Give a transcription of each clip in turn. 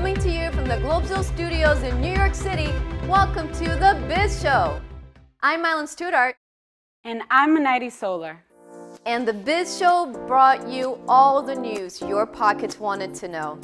Coming to you from the Globesville studios in New York City, welcome to The Biz Show. I'm Mylan Studart. And I'm Manidi Solar. And The Biz Show brought you all the news your pockets wanted to know.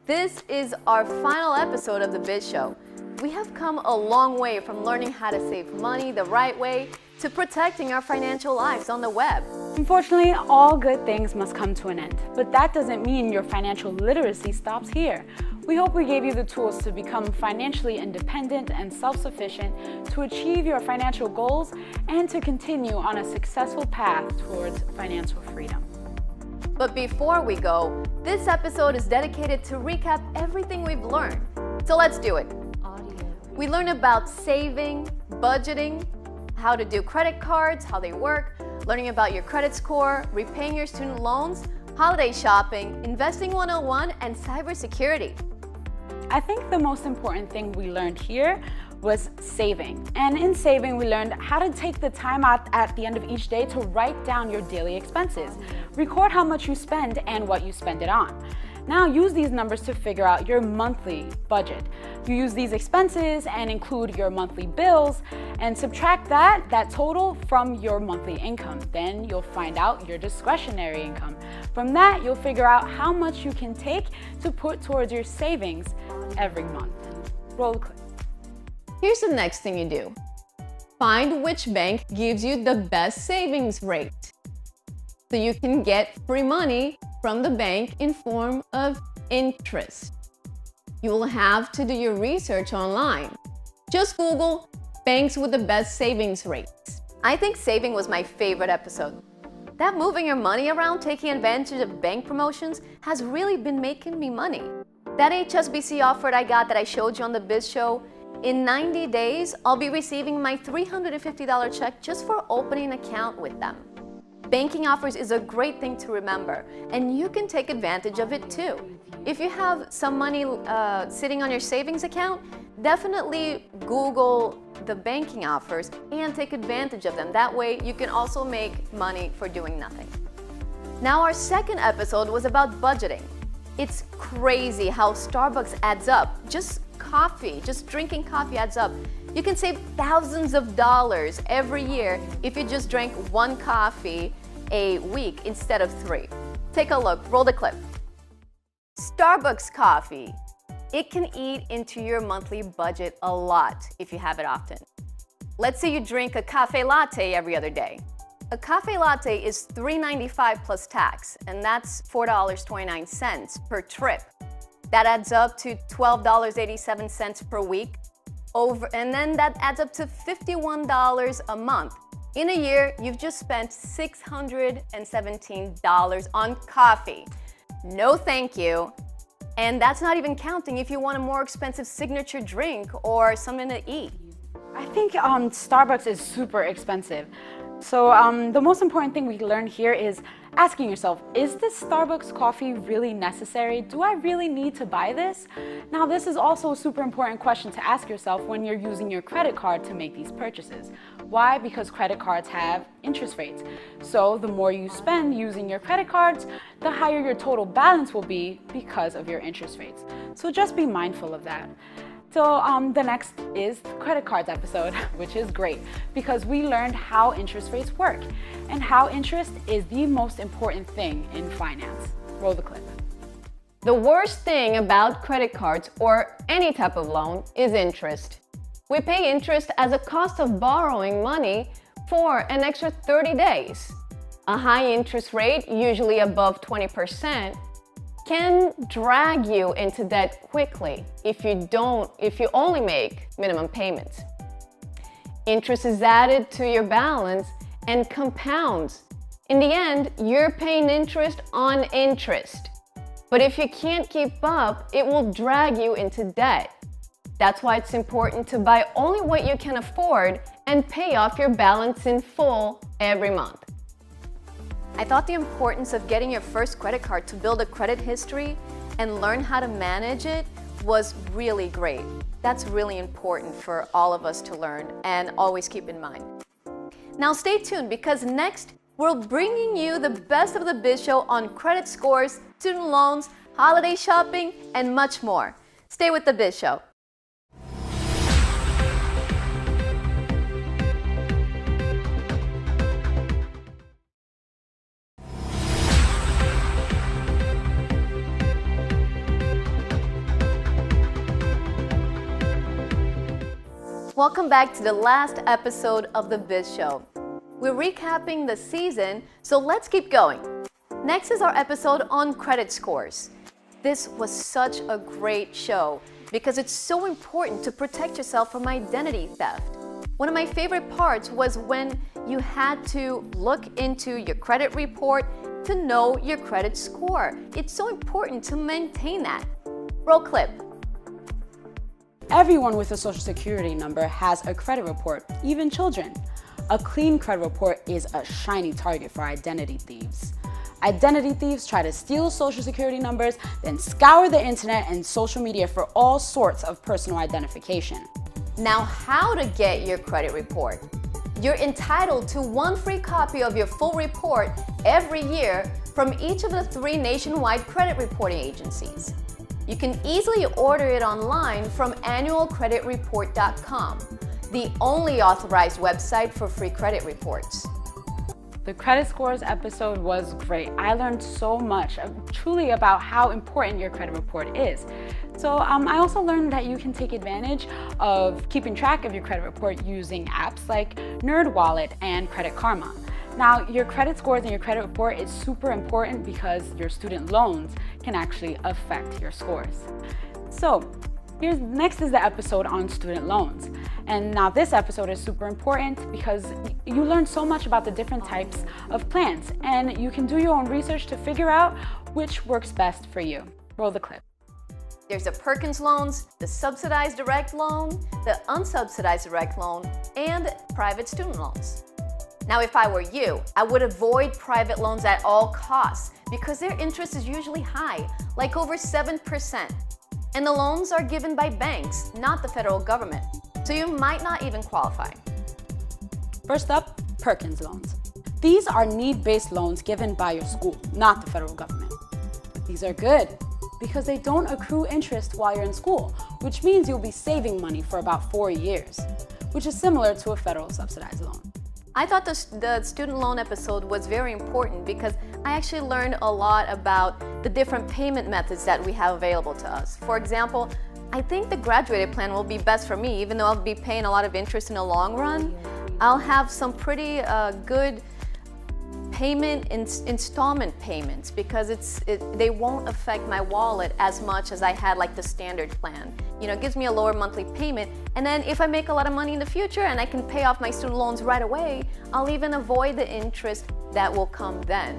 This is our final episode of The Biz Show. We have come a long way from learning how to save money the right way to protecting our financial lives on the web. Unfortunately, all good things must come to an end, but that doesn't mean your financial literacy stops here. We hope we gave you the tools to become financially independent and self-sufficient, to achieve your financial goals, and to continue on a successful path towards financial freedom. But before we go, this episode is dedicated to recap everything we've learned. So let's do it. We learned about saving, budgeting, how to do credit cards, how they work, learning about your credit score, repaying your student loans, holiday shopping, investing 101, and cybersecurity. I think the most important thing we learned here was saving. And in saving, we learned how to take the time out at the end of each day to write down your daily expenses. Record how much you spend and what you spend it on. Now use these numbers to figure out your monthly budget. You use these expenses and include your monthly bills and subtract that total from your monthly income. Then you'll find out your discretionary income. From that, you'll figure out how much you can take to put towards your savings every month. Roll the clip. Here's the next thing you do. Find which bank gives you the best savings rate, so you can get free money from the bank in form of interest. You will have to do your research online. Just Google banks with the best savings rates. I think saving was my favorite episode. That moving your money around, taking advantage of bank promotions, has really been making me money. That HSBC offer I got that I showed you on the Biz Show, in 90 days, I'll be receiving my $350 check just for opening an account with them. Banking offers is a great thing to remember, and you can take advantage of it too. If you have some money sitting on your savings account, definitely Google the banking offers and take advantage of them. That way you can also make money for doing nothing. Now our second episode was about budgeting. It's crazy how Starbucks adds up. Just drinking coffee adds up. You can save thousands of dollars every year if you just drank one coffee a week instead of 3. Take a look, roll the clip. Starbucks coffee. It can eat into your monthly budget a lot if you have it often. Let's say you drink a cafe latte every other day. A cafe latte is $3.95 plus tax, and that's $4.29 per trip. That adds up to $12.87 per week. And then that adds up to $51 a month. In a year, you've just spent $617 on coffee. No thank you. And that's not even counting if you want a more expensive signature drink or something to eat. I think Starbucks is super expensive. So the most important thing we learned here is asking yourself, is this Starbucks coffee really necessary? Do I really need to buy this? Now, this is also a super important question to ask yourself when you're using your credit card to make these purchases. Why? Because credit cards have interest rates. So the more you spend using your credit cards, the higher your total balance will be because of your interest rates. So just be mindful of that. So the next is the credit cards episode, which is great because we learned how interest rates work and how interest is the most important thing in finance. Roll the clip. The worst thing about credit cards or any type of loan is interest. We pay interest as a cost of borrowing money for an extra 30 days. A high interest rate, usually above 20%, can drag you into debt quickly if you only make minimum payments. Interest is added to your balance and compounds. In the end, you're paying interest on interest. But if you can't keep up, it will drag you into debt. That's why it's important to buy only what you can afford and pay off your balance in full every month. I thought the importance of getting your first credit card to build a credit history and learn how to manage it was really great. That's really important for all of us to learn and always keep in mind. Now stay tuned because next we're bringing you the best of the Biz Show on credit scores, student loans, holiday shopping, and much more. Stay with the Biz Show. Welcome back to the last episode of the Biz Show. We're recapping the season, so let's keep going. Next is our episode on credit scores. This was such a great show because it's so important to protect yourself from identity theft. One of my favorite parts was when you had to look into your credit report to know your credit score. It's so important to maintain that. Roll clip. Everyone with a social security number has a credit report, even children. A clean credit report is a shiny target for identity thieves. Identity thieves try to steal social security numbers, then scour the internet and social media for all sorts of personal identification. Now, how to get your credit report? You're entitled to one free copy of your full report every year from each of the 3 nationwide credit reporting agencies. You can easily order it online from annualcreditreport.com, the only authorized website for free credit reports. The credit scores episode was great. I learned so much truly about how important your credit report is. So I also learned that you can take advantage of keeping track of your credit report using apps like NerdWallet and Credit Karma. Now, your credit scores and your credit report is super important because your student loans can actually affect your scores. So, next is the episode on student loans. And now this episode is super important because you learn so much about the different types of plans and you can do your own research to figure out which works best for you. Roll the clip. There's the Perkins loans, the subsidized direct loan, the unsubsidized direct loan, and private student loans. Now, if I were you, I would avoid private loans at all costs because their interest is usually high, like over 7%. And the loans are given by banks, not the federal government. So you might not even qualify. First up, Perkins loans. These are need-based loans given by your school, not the federal government. These are good because they don't accrue interest while you're in school, which means you'll be saving money for about 4 years, which is similar to a federal subsidized loan. I thought the student loan episode was very important because I actually learned a lot about the different payment methods that we have available to us. For example, I think the graduated plan will be best for me, even though I'll be paying a lot of interest in the long run. I'll have some pretty good payment installment payments because they won't affect my wallet as much as I had like the standard plan. You know, it gives me a lower monthly payment, and then if I make a lot of money in the future and I can pay off my student loans right away, I'll even avoid the interest that will come then.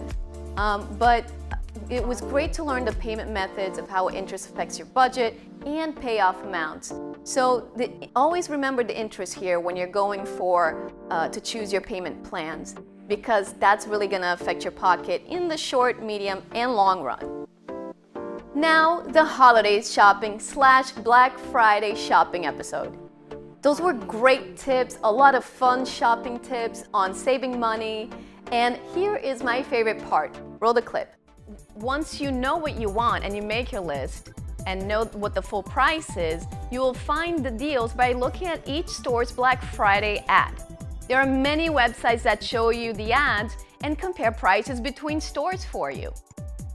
But it was great to learn the payment methods of how interest affects your budget and payoff amounts. So always remember the interest here when you're going to choose your payment plans, because that's really gonna affect your pocket in the short, medium, and long run. Now, the holidays shopping / Black Friday shopping episode. Those were great tips, a lot of fun shopping tips on saving money, and here is my favorite part. Roll the clip. Once you know what you want and you make your list and know what the full price is, you will find the deals by looking at each store's Black Friday ad. There are many websites that show you the ads and compare prices between stores for you.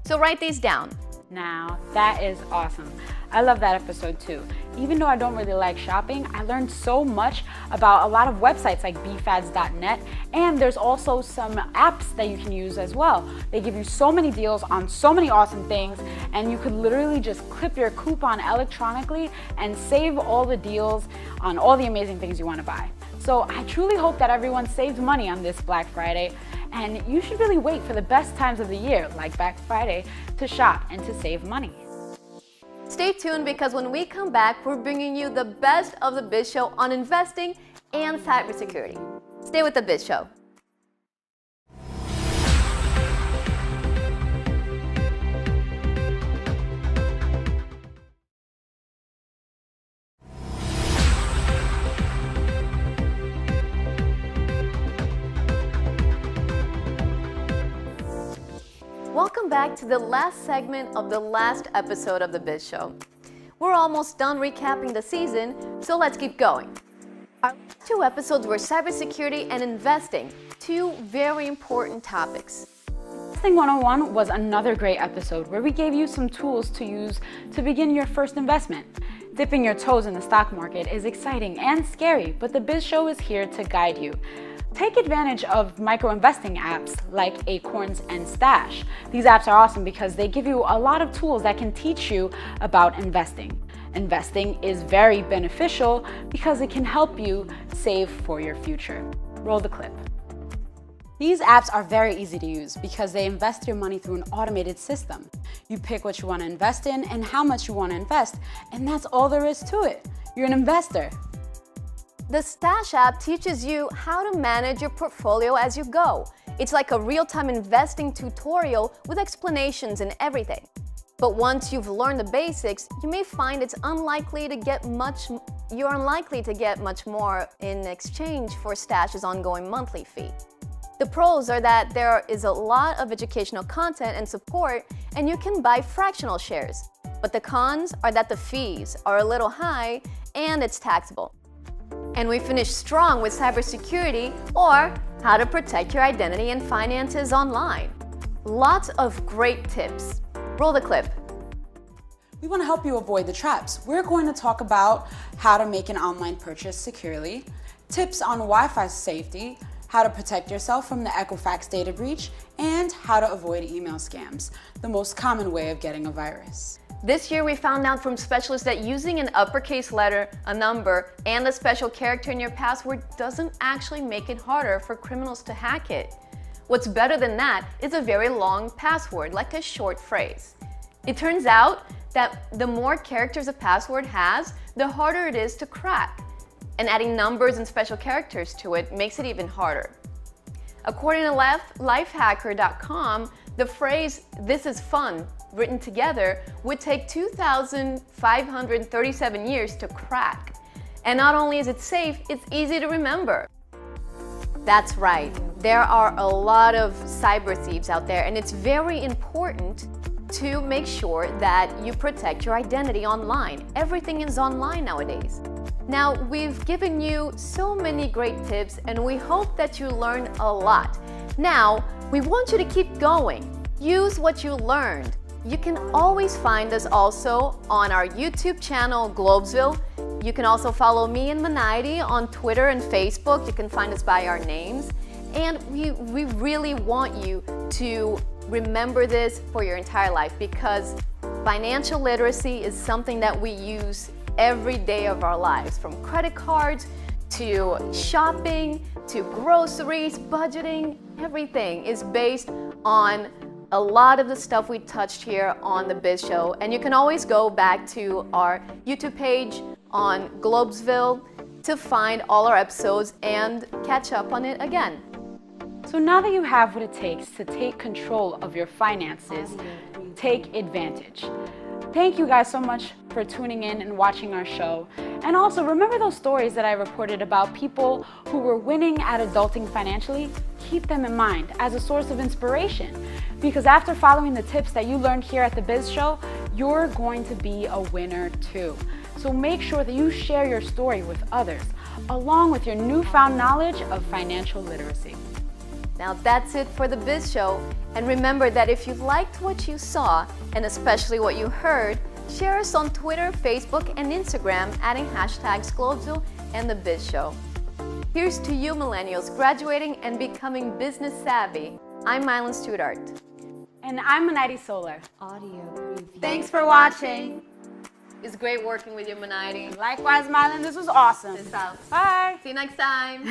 So write these down. Now, that is awesome. I love that episode too. Even though I don't really like shopping, I learned so much about a lot of websites like bfads.net, and there's also some apps that you can use as well. They give you so many deals on so many awesome things, and you could literally just clip your coupon electronically and save all the deals on all the amazing things you want to buy. So I truly hope that everyone saves money on this Black Friday, and you should really wait for the best times of the year, like Black Friday, to shop and to save money. Stay tuned because when we come back, we're bringing you the best of the Biz Show on investing and cybersecurity. Stay with the Biz Show. Welcome back to the last segment of the last episode of the Biz Show. we're almost done recapping the season, so let's keep going. Our last 2 episodes were cybersecurity and investing, 2 very important topics. Investing 101 was another great episode where we gave you some tools to use to begin your first investment. Dipping your toes in the stock market is exciting and scary, but the Biz Show is here to guide you. Take advantage of micro-investing apps like Acorns and Stash. These apps are awesome because they give you a lot of tools that can teach you about investing. Investing is very beneficial because it can help you save for your future. Roll the clip. These apps are very easy to use because they invest your money through an automated system. You pick what you want to invest in and how much you want to invest, and that's all there is to it. You're an investor. The Stash app teaches you how to manage your portfolio as you go. It's like a real-time investing tutorial with explanations and everything. But once you've learned the basics, you may find you're unlikely to get much more in exchange for Stash's ongoing monthly fee. The pros are that there is a lot of educational content and support, and you can buy fractional shares. But the cons are that the fees are a little high and it's taxable. And we finished strong with cybersecurity, or how to protect your identity and finances online. Lots of great tips. Roll the clip. We want to help you avoid the traps. We're going to talk about how to make an online purchase securely, tips on Wi-Fi safety, how to protect yourself from the Equifax data breach, and how to avoid email scams, the most common way of getting a virus. This year we found out from specialists that using an uppercase letter, a number, and a special character in your password doesn't actually make it harder for criminals to hack it. What's better than that is a very long password, like a short phrase. It turns out that the more characters a password has, the harder it is to crack. And adding numbers and special characters to it makes it even harder. According to lifehacker.com, the phrase, "this is fun," written together would take 2,537 years to crack. And not only is it safe, it's easy to remember. That's right, there are a lot of cyber thieves out there, and it's very important to make sure that you protect your identity online. Everything is online nowadays. Now, we've given you so many great tips, and we hope that you learned a lot. Now, we want you to keep going. Use what you learned. You can always find us also on our YouTube channel, Globesville. You can also follow me and Manaidi on Twitter and Facebook. You can find us by our names. And we really want you to remember this for your entire life, because financial literacy is something that we use every day of our lives, from credit cards to shopping to groceries, budgeting. Everything is based on a lot of the stuff we touched here on the Biz Show. And you can always go back to our YouTube page on Globesville to find all our episodes and catch up on it again. So now that you have what it takes to take control of your finances, take advantage. Thank you guys so much for tuning in and watching our show. And also, remember those stories that I reported about people who were winning at adulting financially? Keep them in mind as a source of inspiration, because after following the tips that you learned here at the Biz Show, you're going to be a winner too. So make sure that you share your story with others, along with your newfound knowledge of financial literacy. Now that's it for the Biz Show. And remember that if you liked what you saw, and especially what you heard, share us on Twitter, Facebook, and Instagram, adding hashtags Globesville and the Biz Show. Here's to you millennials graduating and becoming business savvy. I'm Mylan Studart. And I'm Manaidi Solar. Audio preview. Thanks for watching. It's great working with you, Manaidi. Likewise, Mylan, this was awesome. Peace out. Bye. See you next time.